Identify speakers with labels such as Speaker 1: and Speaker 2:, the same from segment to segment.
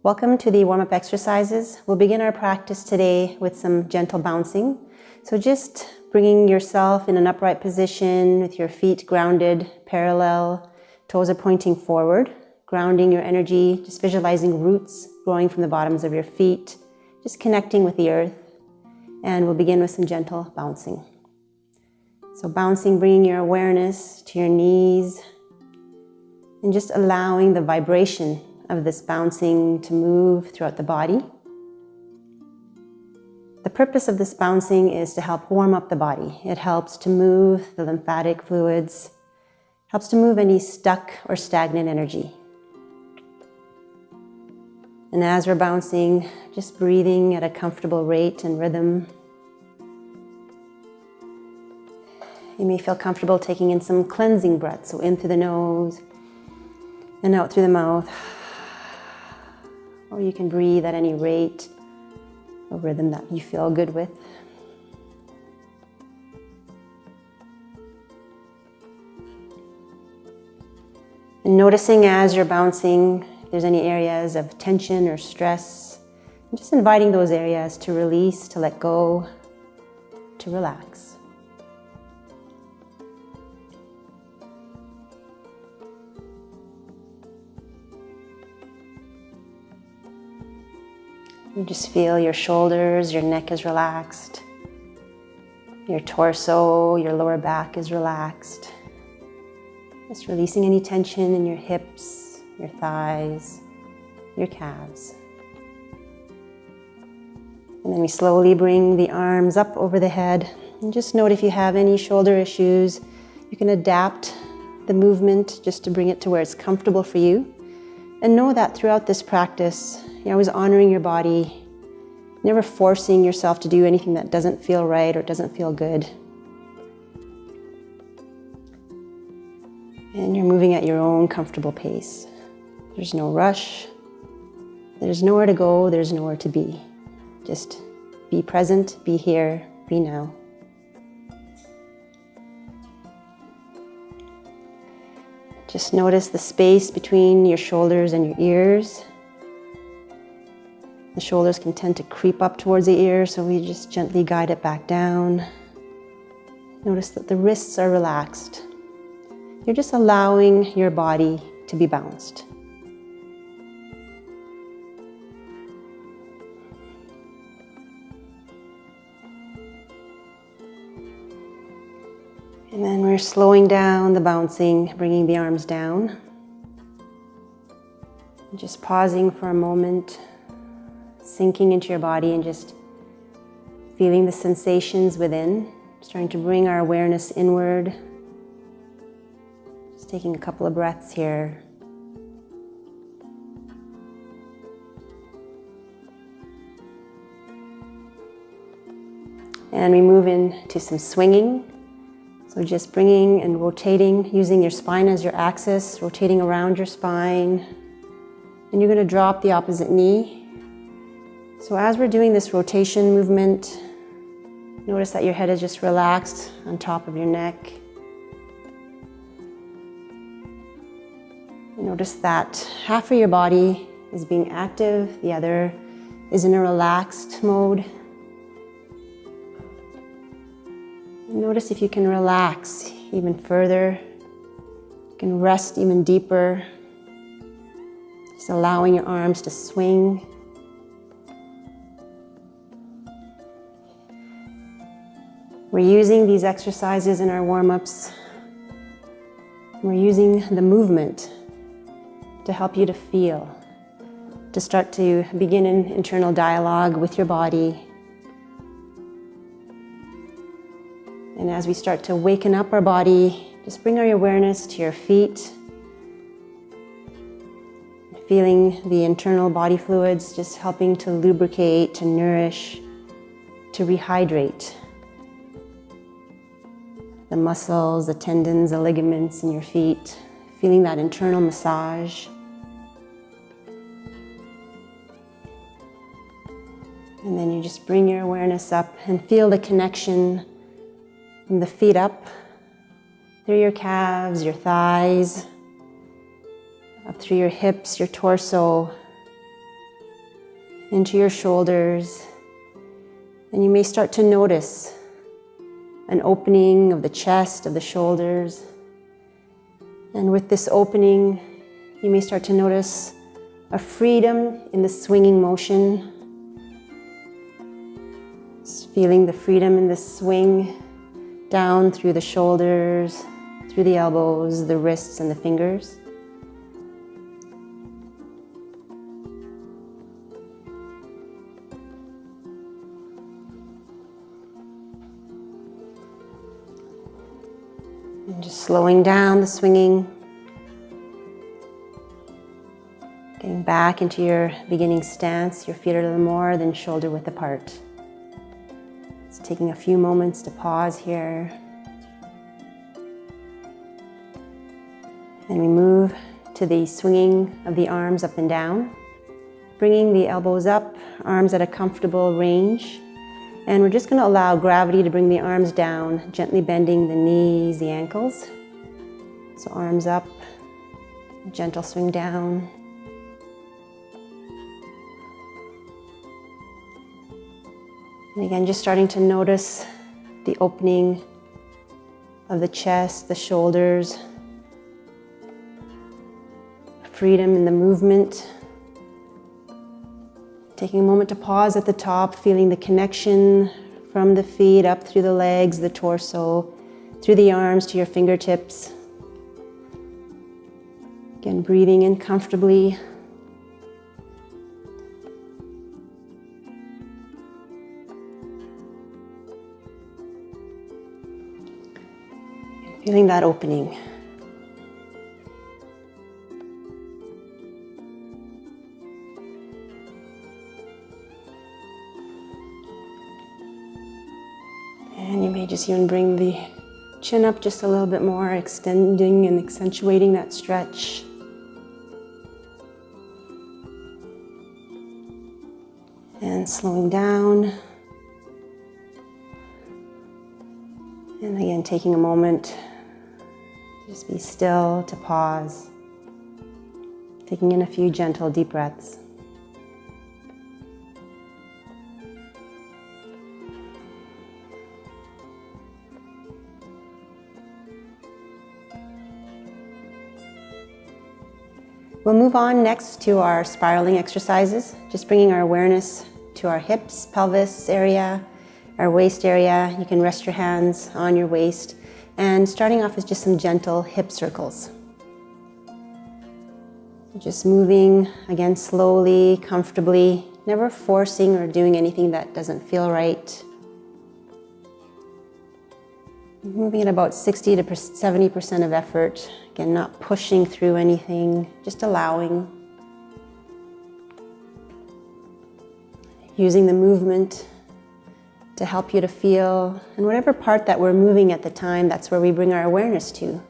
Speaker 1: Welcome to the warm-up exercises. We'll begin our practice today with some gentle bouncing. So just bringing yourself in an upright position with your feet grounded, parallel, toes are pointing forward, grounding your energy, just visualizing roots growing from the bottoms of your feet, just connecting with the earth. And we'll begin with some gentle bouncing. So bouncing, bringing your awareness to your knees and just allowing the vibration of this bouncing to move throughout the body. The purpose of this bouncing is to help warm up the body. It helps to move the lymphatic fluids, helps to move any stuck or stagnant energy. And as we're bouncing, just breathing at a comfortable rate and rhythm. You may feel comfortable taking in some cleansing breaths, so in through the nose and out through the mouth. Or you can breathe at any rate or rhythm that you feel good with. And noticing as you're bouncing, if there's any areas of tension or stress, and just inviting those areas to release, to let go, to relax. You just feel your shoulders, your neck is relaxed. Your torso, your lower back is relaxed. Just releasing any tension in your hips, your thighs, your calves. And then we slowly bring the arms up over the head. And just note if you have any shoulder issues, you can adapt the movement just to bring it to where it's comfortable for you. And know that throughout this practice, you're always honoring your body, never forcing yourself to do anything that doesn't feel right or doesn't feel good. And you're moving at your own comfortable pace. There's no rush. There's nowhere to go. There's nowhere to be. Just be present, be here, be now. Just notice the space between your shoulders and your ears. The shoulders can tend to creep up towards the ears, so we just gently guide it back down. Notice that the wrists are relaxed. You're just allowing your body to be bounced. And then we're slowing down the bouncing, bringing the arms down. And just pausing for a moment, sinking into your body and just feeling the sensations within, starting to bring our awareness inward. Just taking a couple of breaths here. And we move into some swinging. So just bringing and rotating, using your spine as your axis, rotating around your spine. And you're going to drop the opposite knee. So as we're doing this rotation movement, notice that your head is just relaxed on top of your neck. And notice that half of your body is being active, the other is in a relaxed mode. Notice if you can relax even further. You can rest even deeper. Just allowing your arms to swing. We're using these exercises in our warm-ups. We're using the movement to help you to feel, to start to begin an internal dialogue with your body. And as we start to waken up our body, just bring our awareness to your feet. Feeling the internal body fluids just helping to lubricate, to nourish, to rehydrate the muscles, the tendons, the ligaments in your feet. Feeling that internal massage. And then you just bring your awareness up and feel the connection from the feet up, through your calves, your thighs, up through your hips, your torso, into your shoulders. And you may start to notice an opening of the chest, of the shoulders. And with this opening, you may start to notice a freedom in the swinging motion. Just feeling the freedom in the swing down through the shoulders, through the elbows, the wrists, and the fingers. And just slowing down the swinging, getting back into your beginning stance. Your feet are a little more than shoulder width apart. Just taking a few moments to pause here. And we move to the swinging of the arms up and down, bringing the elbows up, arms at a comfortable range. And we're just going to allow gravity to bring the arms down, gently bending the knees, the ankles. So arms up, gentle swing down. And again, just starting to notice the opening of the chest, the shoulders, freedom in the movement. Taking a moment to pause at the top, feeling the connection from the feet up through the legs, the torso, through the arms to your fingertips. Again, breathing in comfortably. And feeling that opening. And you may just even bring the chin up just a little bit more, extending and accentuating that stretch. And slowing down. And again, taking a moment, just be still, to pause. Taking in a few gentle, deep breaths. We'll move on next to our spiraling exercises, just bringing our awareness to our hips, pelvis area, our waist area. You can rest your hands on your waist, and starting off with just some gentle hip circles. Just moving, again, slowly, comfortably, never forcing or doing anything that doesn't feel right. Moving at about 60 to 70% of effort. Again, not pushing through anything, just allowing. Using the movement to help you to feel, and whatever part that we're moving at the time, that's where we bring our awareness to.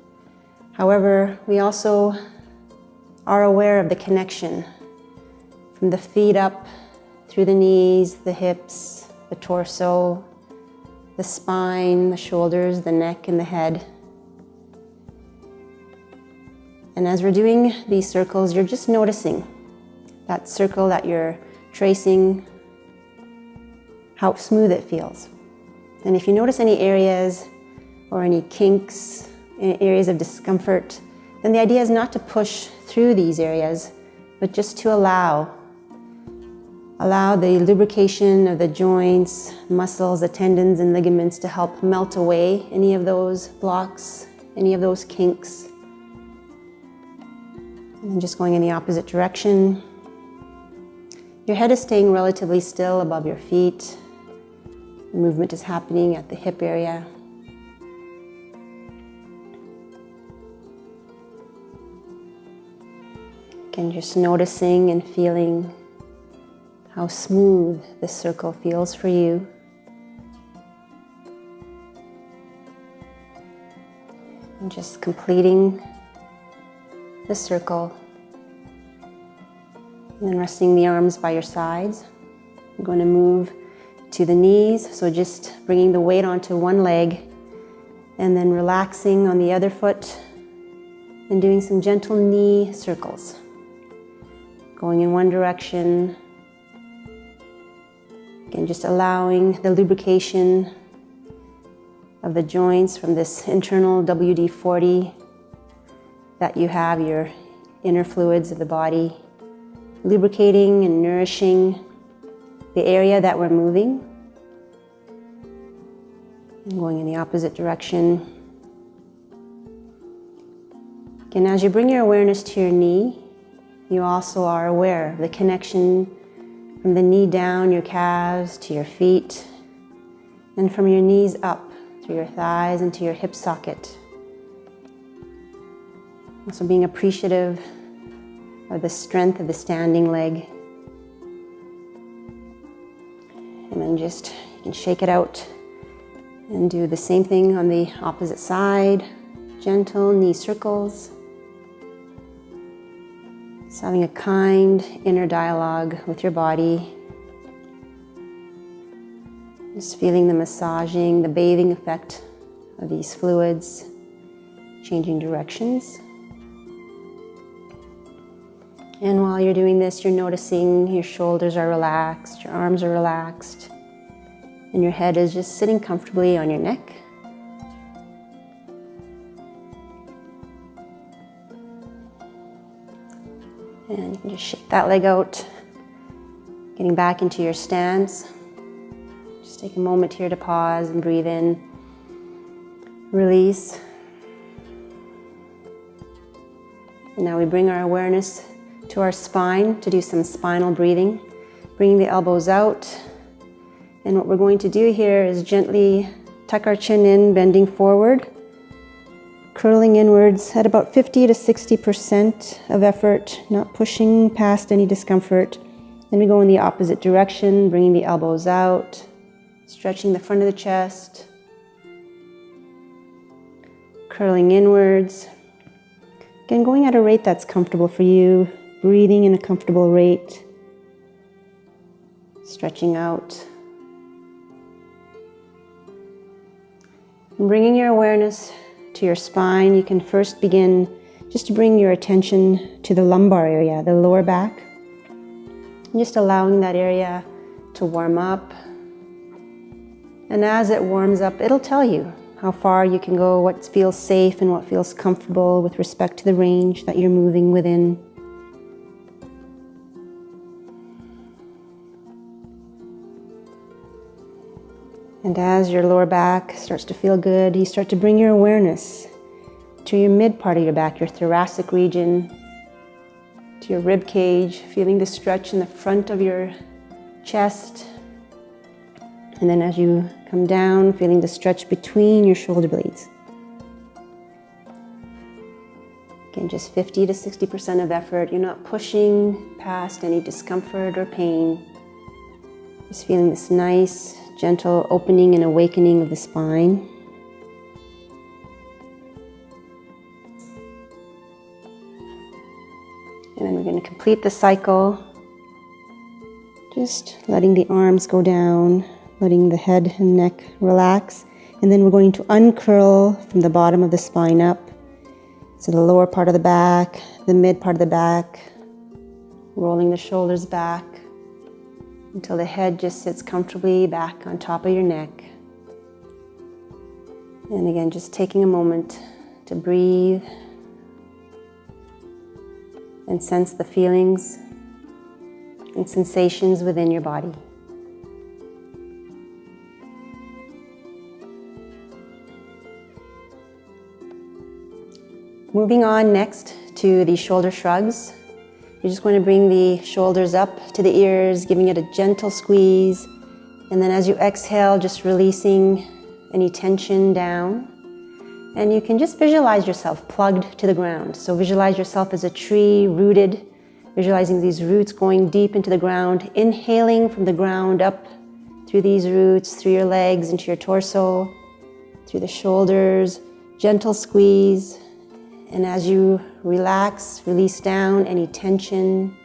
Speaker 1: However, we also are aware of the connection from the feet up, through the knees, the hips, the torso, the spine, the shoulders, the neck, and the head. And as we're doing these circles, you're just noticing that circle that you're tracing, how smooth it feels. And if you notice any areas or any kinks, any areas of discomfort, then the idea is not to push through these areas, but just to allow the lubrication of the joints, muscles, the tendons, and ligaments to help melt away any of those blocks, any of those kinks. And then just going in the opposite direction. Your head is staying relatively still above your feet. The movement is happening at the hip area. Again, just noticing and feeling how smooth this circle feels for you. And just completing the circle. And then resting the arms by your sides. I'm going to move to the knees, so just bringing the weight onto one leg and then relaxing on the other foot and doing some gentle knee circles. Going in one direction Again, just allowing the lubrication of the joints from this internal WD-40 that you have, your inner fluids of the body, lubricating and nourishing the area that we're moving. And going in the opposite direction. Again, as you bring your awareness to your knee, you also are aware of the connection from the knee down, your calves, to your feet, and from your knees up, through your thighs and to your hip socket. Also being appreciative of the strength of the standing leg. And then just, you can shake it out and do the same thing on the opposite side. Gentle knee circles. Just having a kind inner dialogue with your body. Just feeling the massaging, the bathing effect of these fluids, changing directions. And while you're doing this, you're noticing your shoulders are relaxed, your arms are relaxed, and your head is just sitting comfortably on your neck. And you can just shake that leg out, getting back into your stance. Just take a moment here to pause and breathe in, release. And now we bring our awareness to our spine to do some spinal breathing, bringing the elbows out. And what we're going to do here is gently tuck our chin in, bending forward, curling inwards at about 50 to 60% of effort, not pushing past any discomfort. Then we go in the opposite direction, bringing the elbows out, stretching the front of the chest, curling inwards. Again, going at a rate that's comfortable for you, breathing in a comfortable rate, stretching out. And bringing your awareness to your spine, you can first begin just to bring your attention to the lumbar area, the lower back. And just allowing that area to warm up. And as it warms up, it'll tell you how far you can go, what feels safe and what feels comfortable with respect to the range that you're moving within. And as your lower back starts to feel good, you start to bring your awareness to your mid part of your back, your thoracic region, to your rib cage, feeling the stretch in the front of your chest. And then as you come down, feeling the stretch between your shoulder blades. Again, just 50 to 60% of effort. You're not pushing past any discomfort or pain. Just feeling this nice, gentle opening and awakening of the spine. And then we're going to complete the cycle. Just letting the arms go down, letting the head and neck relax. And then we're going to uncurl from the bottom of the spine up. So the lower part of the back, the mid part of the back, rolling the shoulders back until the head just sits comfortably back on top of your neck. And again, just taking a moment to breathe and sense the feelings and sensations within your body. Moving on next to the shoulder shrugs. You're just going to bring the shoulders up to the ears, giving it a gentle squeeze. And then as you exhale, just releasing any tension down. And you can just visualize yourself plugged to the ground. So visualize yourself as a tree rooted, visualizing these roots going deep into the ground, inhaling from the ground up through these roots, through your legs, into your torso, through the shoulders, gentle squeeze. And as you relax, release down any tension,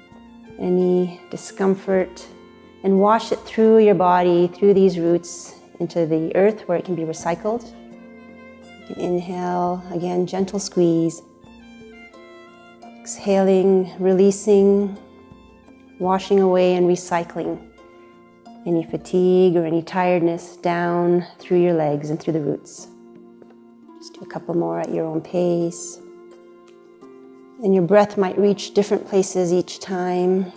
Speaker 1: any discomfort, and wash it through your body, through these roots, into the earth where it can be recycled. You can inhale, again, gentle squeeze. Exhaling, releasing, washing away and recycling any fatigue or any tiredness down through your legs and through the roots. Just do a couple more at your own pace. And your breath might reach different places each time.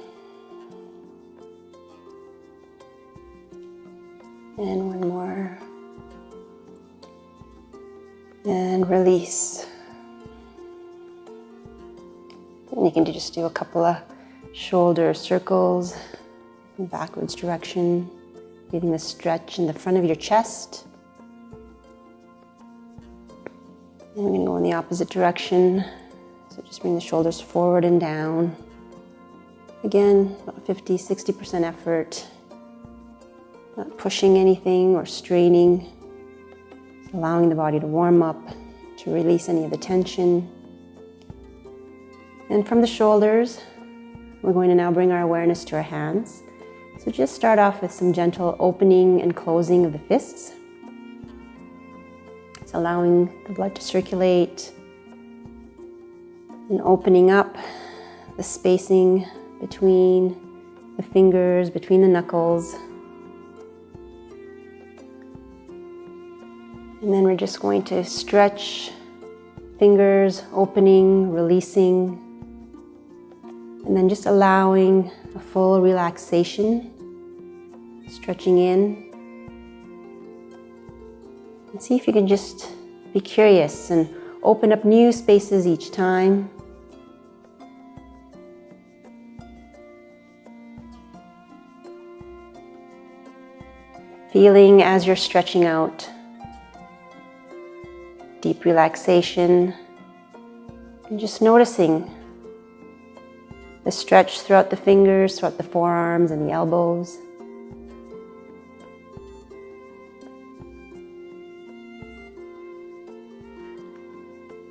Speaker 1: And one more. And release. And you can just do a couple of shoulder circles in backwards direction, feeling the stretch in the front of your chest. And we're going to go in the opposite direction. So just bring the shoulders forward and down. Again, about 50-60% effort. Not pushing anything or straining. Just allowing the body to warm up, to release any of the tension. And from the shoulders, we're going to now bring our awareness to our hands. So just start off with some gentle opening and closing of the fists. It's allowing the blood to circulate and opening up the spacing between the fingers, between the knuckles. And then we're just going to stretch fingers, opening, releasing, and then just allowing a full relaxation, stretching in. And see if you can just be curious and open up new spaces each time. Feeling as you're stretching out, deep relaxation, and just noticing the stretch throughout the fingers, throughout the forearms and the elbows.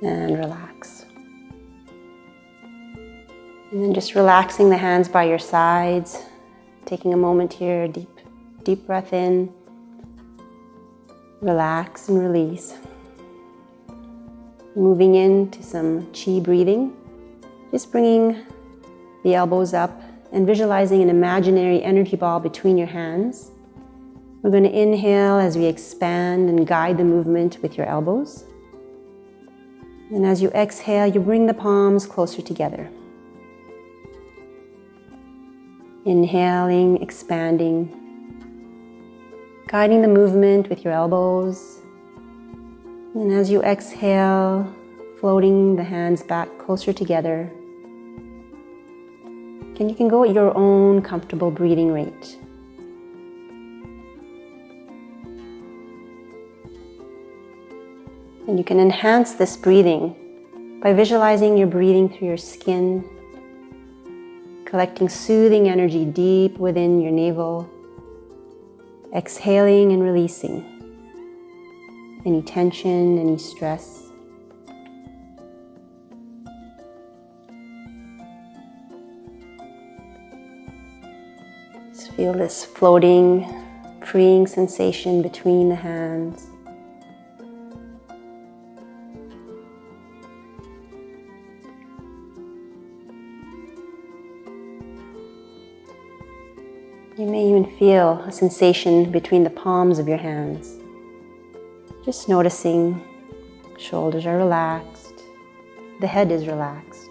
Speaker 1: And relax. And then just relaxing the hands by your sides, taking a moment here, deep breath in, relax and release. Moving into some chi breathing, just bringing the elbows up and visualizing an imaginary energy ball between your hands. We're going to inhale as we expand and guide the movement with your elbows. And as you exhale, you bring the palms closer together. Inhaling, expanding, guiding the movement with your elbows. And as you exhale, floating the hands back closer together. And you can go at your own comfortable breathing rate. And you can enhance this breathing by visualizing your breathing through your skin, collecting soothing energy deep within your navel, exhaling and releasing any tension, any stress. Just feel this floating, freeing sensation between the hands. You may even feel a sensation between the palms of your hands. Just noticing shoulders are relaxed, the head is relaxed.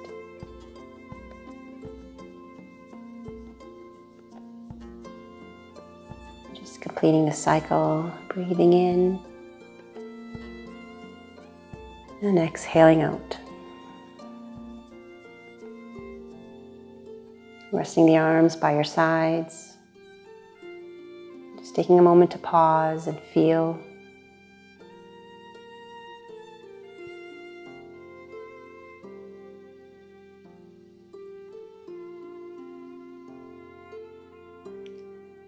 Speaker 1: Just completing the cycle, breathing in and exhaling out. Resting the arms by your sides. Just taking a moment to pause and feel.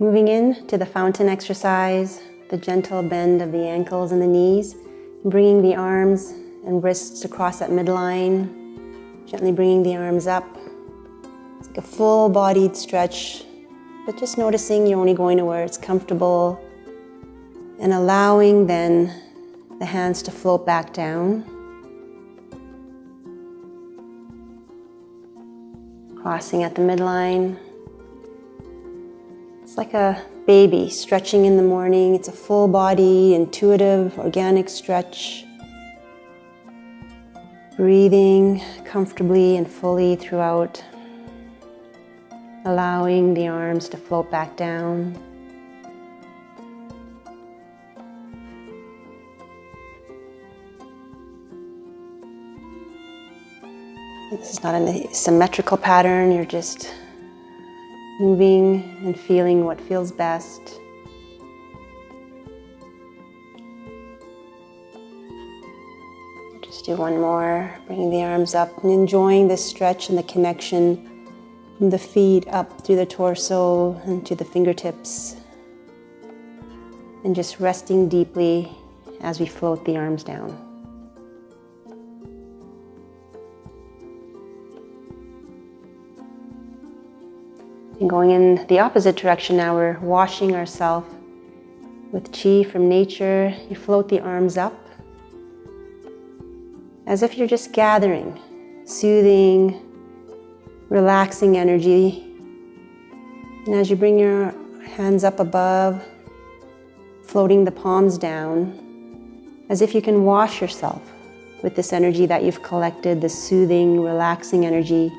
Speaker 1: Moving in to the fountain exercise, the gentle bend of the ankles and the knees, bringing the arms and wrists across that midline, gently bringing the arms up. It's like a full-bodied stretch, but just noticing you're only going to where it's comfortable and allowing then the hands to float back down. Crossing at the midline. It's like a baby, stretching in the morning. It's a full body, intuitive, organic stretch. Breathing comfortably and fully throughout, allowing the arms to float back down. This is not a symmetrical pattern, you're just moving and feeling what feels best. Just do one more, bringing the arms up and enjoying this stretch and the connection from the feet up through the torso and to the fingertips. And just resting deeply as we float the arms down. And going in the opposite direction now, we're washing ourselves with chi from nature. You float the arms up as if you're just gathering, soothing, relaxing energy. And as you bring your hands up above, floating the palms down, as if you can wash yourself with this energy that you've collected, this soothing, relaxing energy,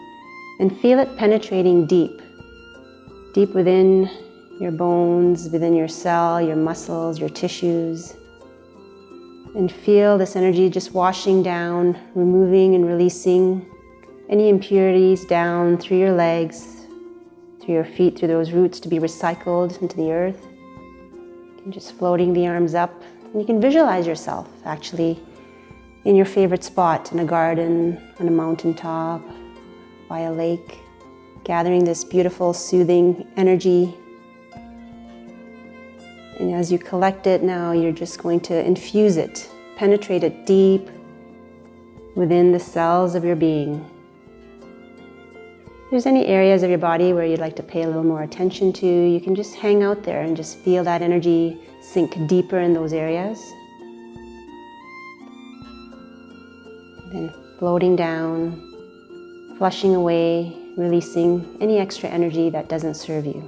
Speaker 1: and feel it penetrating deep within your bones, within your cell, your muscles, your tissues. And feel this energy just washing down, removing and releasing any impurities down through your legs, through your feet, through those roots to be recycled into the earth. And just floating the arms up. And you can visualize yourself actually in your favorite spot, in a garden, on a mountaintop, by a lake, gathering this beautiful, soothing energy. And as you collect it now, you're just going to infuse it, penetrate it deep within the cells of your being. If there's any areas of your body where you'd like to pay a little more attention to, you can just hang out there and just feel that energy sink deeper in those areas. Then floating down, flushing away, releasing any extra energy that doesn't serve you.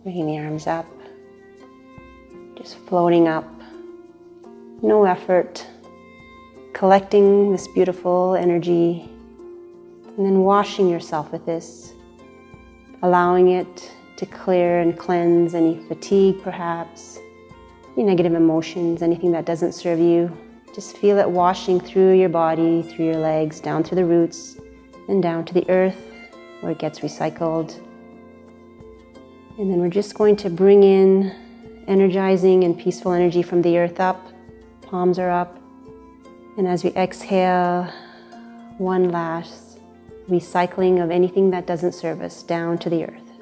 Speaker 1: Bringing the arms up, just floating up, no effort, collecting this beautiful energy, and then washing yourself with this, allowing it to clear and cleanse any fatigue perhaps, any negative emotions, anything that doesn't serve you. Just feel it washing through your body, through your legs, down through the roots, and down to the earth where it gets recycled. And then we're just going to bring in energizing and peaceful energy from the earth up. Palms are up. And as we exhale, one last recycling of anything that doesn't serve us down to the earth.